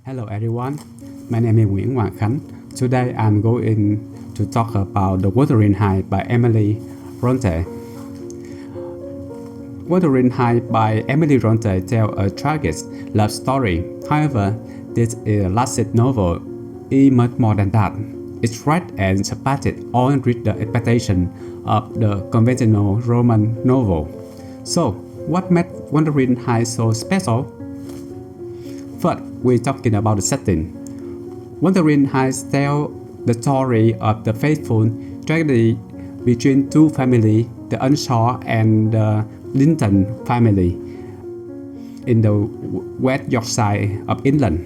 Hello everyone, my name is Nguyễn, Hoàng, Khánh. Today I'm going to talk about the Wuthering by Emily Brontë. Wuthering by Emily Brontë tells a tragic love story. However, this is a classic novel. It's much more than that. It's read and surpassed all reader expectations of the conventional Roman novel. So, what made Wuthering so special? First, we're talking about the setting. Wuthering tells the story of the faithful tragedy between two families, the Earnshaw and the Linton family, in the West Yorkshire of England.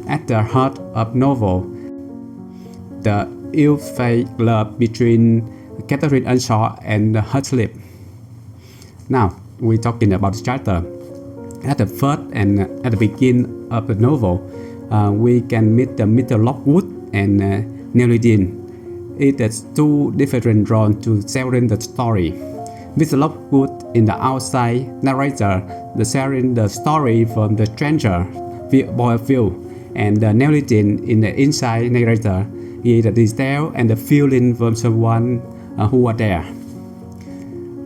At the heart of the novel, the ill-fated love between Catherine Earnshaw and Heathcliff. Now, we're talking about the chapter. At the first and at the beginning of the novel, we can meet the Mr. Lockwood and Nellie. It is two different roles to telling the story. Mr. Lockwood is the outside narrator, sharing the story from the stranger point of view, and Nellie in the inside narrator is the detail and the feeling from someone who are there.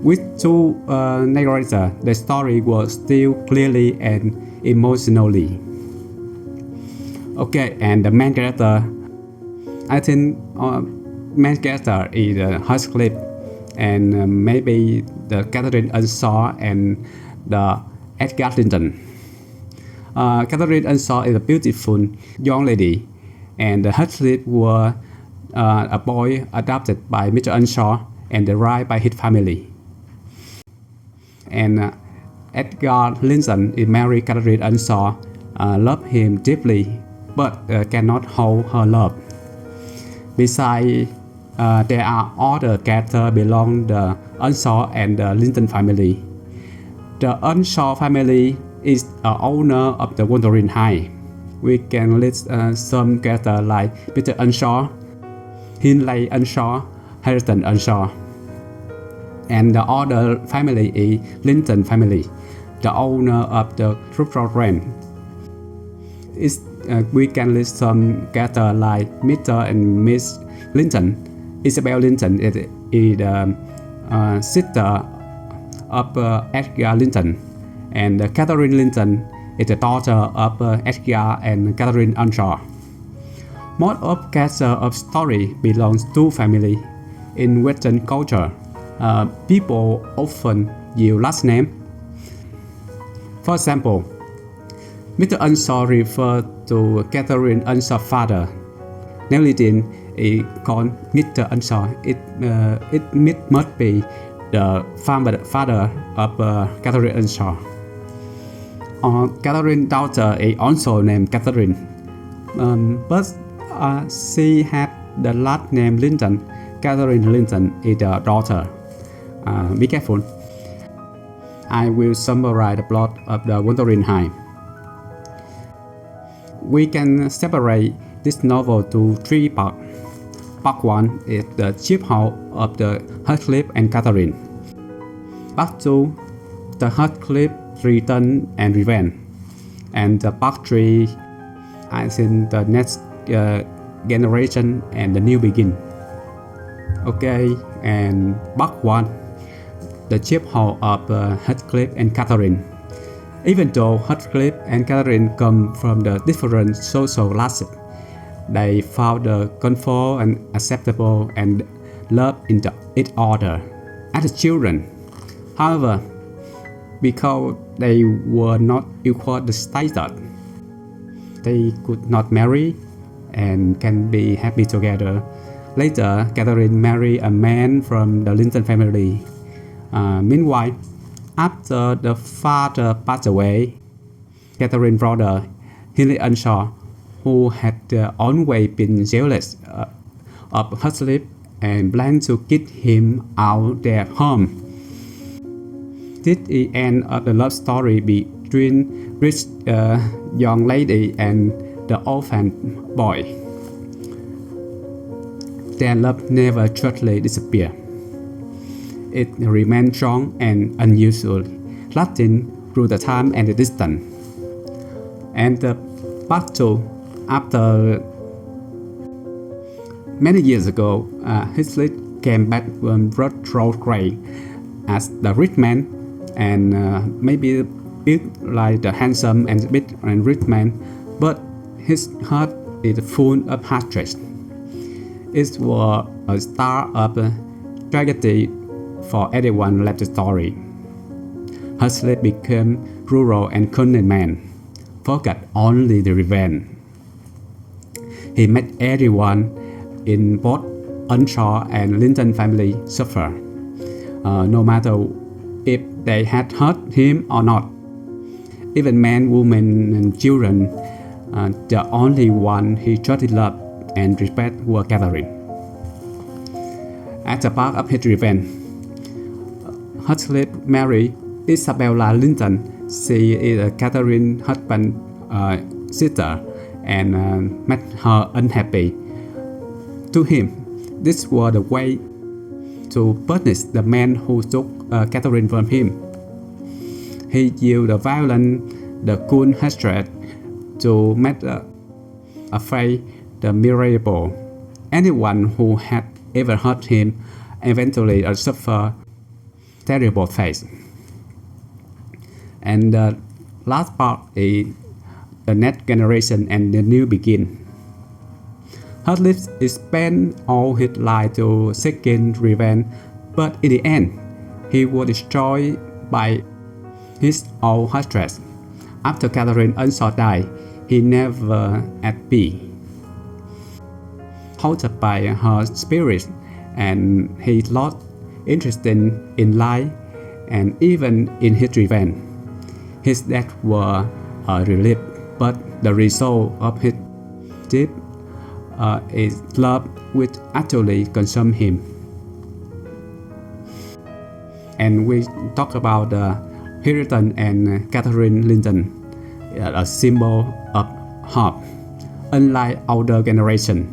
With two narrators, the story was still clearly and emotionally. Okay, and the main character, I think main character is Heathcliff, and maybe the Catherine Earnshaw and the Edgar Linton. Catherine Earnshaw is a beautiful young lady, and Heathcliff was a boy adopted by Mr. Earnshaw and raised by his family. And Edgar Linton is married Catherine Earnshaw, loved him deeply, but cannot hold her love. Besides, there are other characters belong the Earnshaw and the Linton family. The Earnshaw family is the owner of the Wuthering Heights. We can list some characters like Mr. Earnshaw, Hindley Earnshaw, Harrington Earnshaw. And the other family is Linton family, the owner of the restaurant. We can list some characters like Mr. and Miss Linton. Isabel Linton is the sister of Edgar Linton, and Catherine Linton is the daughter of Edgar and Catherine Earnshaw. Most of characters of story belongs to family. In Western culture, people often use last name. For example, Mr. Earnshaw refers to Catherine Earnshaw's father. Nellie is called Mr. Earnshaw. It must be the father of Catherine Earnshaw. Catherine's daughter is also named Catherine, but she had the last name Linton. Catherine Linton is the daughter. Be careful. I will summarize the plot of the Wuthering Heights. We can separate this novel to three parts. Part 1 is the chief hope of the Heathcliff and Catherine. Part 2, the Heathcliff return and revenge. And part 3, I think the next generation and the new begin. Okay, and part 1, the chief hope of Heathcliff and Catherine. Even though Heathcliff and Catherine come from the different social classes, they found the comfort and acceptable and love in each other as children. However, because they were not equal the status, they could not marry and can be happy together. Later, Catherine married a man from the Linton family. Meanwhile, after the father passed away, Catherine's brother, Hindley Earnshaw, who had always been jealous of Heathcliff and planned to kick him out their home. This is the end of the love story between rich young lady and the orphan boy. Their love never truly disappeared. It remained strong and unusual, lasting through the time and the distance. And Part 2. After many years ago, Heathcliff came back from retrograde as the rich man, and maybe it like the handsome and big and rich man, but his heart is full of hatred. It was a start of tragedy for anyone left the story. Heathcliff became rural and cunning man, forgot only the revenge. He made everyone in both Earnshaw and Linton family suffer, no matter if they had hurt him or not. Even men, women, and children, the only one he truly loved and respect were Catherine. As a part of his revenge, Heathcliff married Isabella Linton. She is Catherine's husband's sister, and made her unhappy. To him, this was the way to punish the man who took Catherine from him. He used the violence, the cool hatred to make afraid the miserable. Anyone who had ever hurt him eventually suffered terrible fate. And the last part is the next generation and the new begin. Heathcliff spent all his life to seeking revenge, but in the end, he was destroyed by his own hatred. After Catherine Earnshaw died, he never at peace. Haunted by her spirit, and he lost interest in life and even in his revenge. His death was a relief, but the result of his deep is love which actually consumed him. And we talk about Hilton and Catherine Linton, a symbol of hope. Unlike older generation,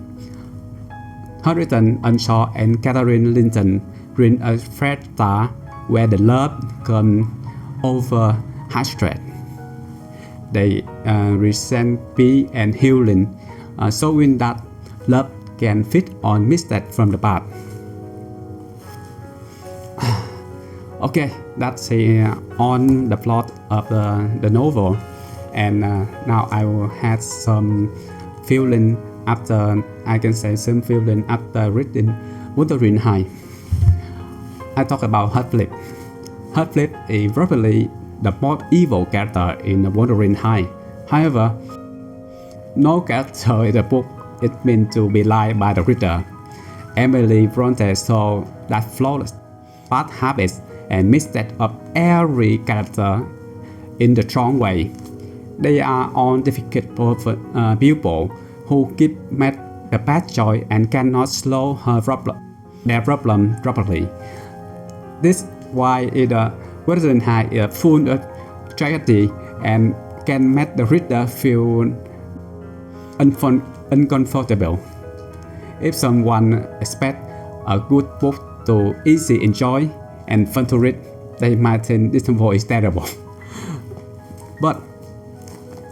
Hilton Earnshaw and Catherine Linton bring a fresh start where the love comes over hatred. They resent peace and healing, showing that love can fit on mistakes from the past. Okay, that's on the plot of the novel, and now I will have some feeling after, I can say some feeling after reading Wuthering High. I talk about Heathcliff. Heathcliff is probably the most evil character in the Wuthering High. However, no character in the book is meant to be liked by the reader. Emily Brontë saw that flawless bad habits and mistakes of every character in the strong way. They are all difficult people who keep make the bad choice and cannot solve their problem properly. This is why Wuthering High is full of tragedy and can make the reader feel uncomfortable. If someone expects a good book to easy enjoy and fun to read, they might think this novel is terrible. But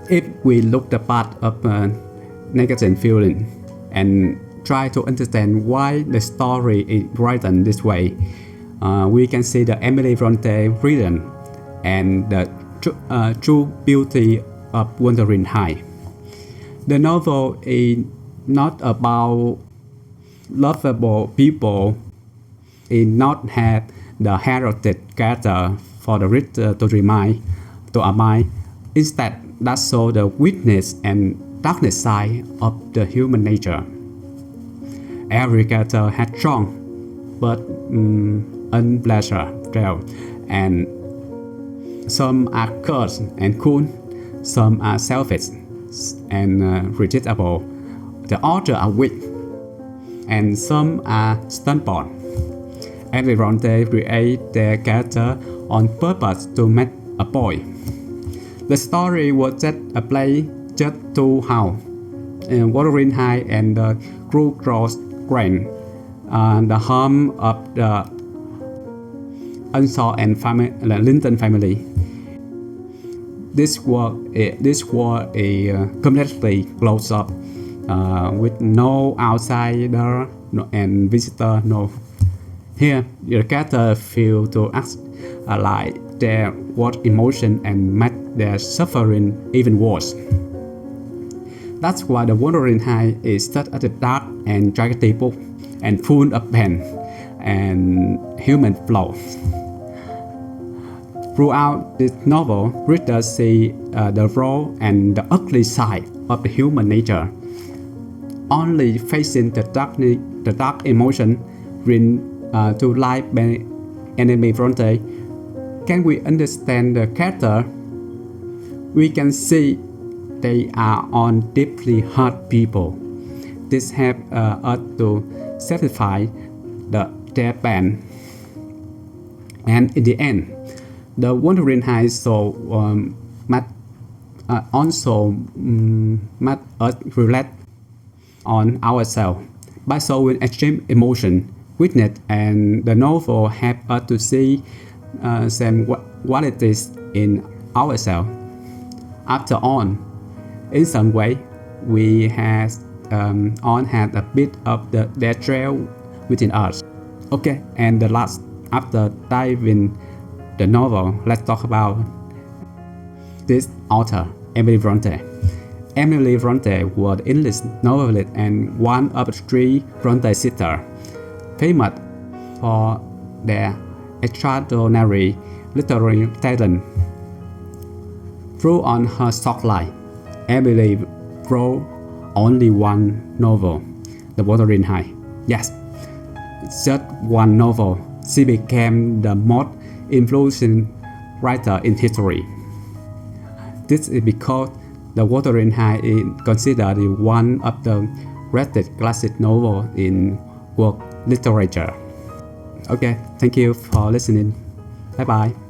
if we look the part of negative feeling and try to understand why the story is written this way, we can see the Emily Brontë rhythm and the true beauty of Wuthering High. The novel is not about lovable people. It not have the heroic character for the reader to admire. Instead, that shows the weakness and darkness side of the human nature. Every character has strong but unpleasant traits, and some are cursed and cool, some are selfish and rejectable. The others are weak, and some are stubborn. Emily Brontë created their character on purpose to make a point. The story was just a play just to how Wuthering High and the Cruel Cross Grain, the home of the Earnshaw and Linton family. this world is completely closed up, with no outsider and visitor. No, here the character feel to act like their worst emotion and make their suffering even worse. That's why the Wuthering Heights is such a dark and tragedy book, and full of pain and human flaws. Throughout this novel, readers see the raw and the ugly side of the human nature. Only facing the dark emotion bring to life by enemy Brontë can we understand the character. We can see they are all deeply hurt people. This helps us to satisfy their pain. And in the end, the Wuthering Heights also made us reflect on ourselves by showing extreme emotion, weakness, and the novel helps us to see some qualities in ourselves. After all, in some way, we all had a bit of their trail within us. Okay, and the last, after diving the novel, let's talk about this author, Emily Brontë. Emily Brontë was an English novelist and one of the three Brontë sisters, famous for their extraordinary literary talent. Throughout her short life, Emily wrote only one novel, The Wuthering Heights. Yes, just one novel. She became the most influential writer in history. This is because The Wuthering Heights is considered one of the greatest classic novels in world literature. Okay, thank you for listening. Bye bye.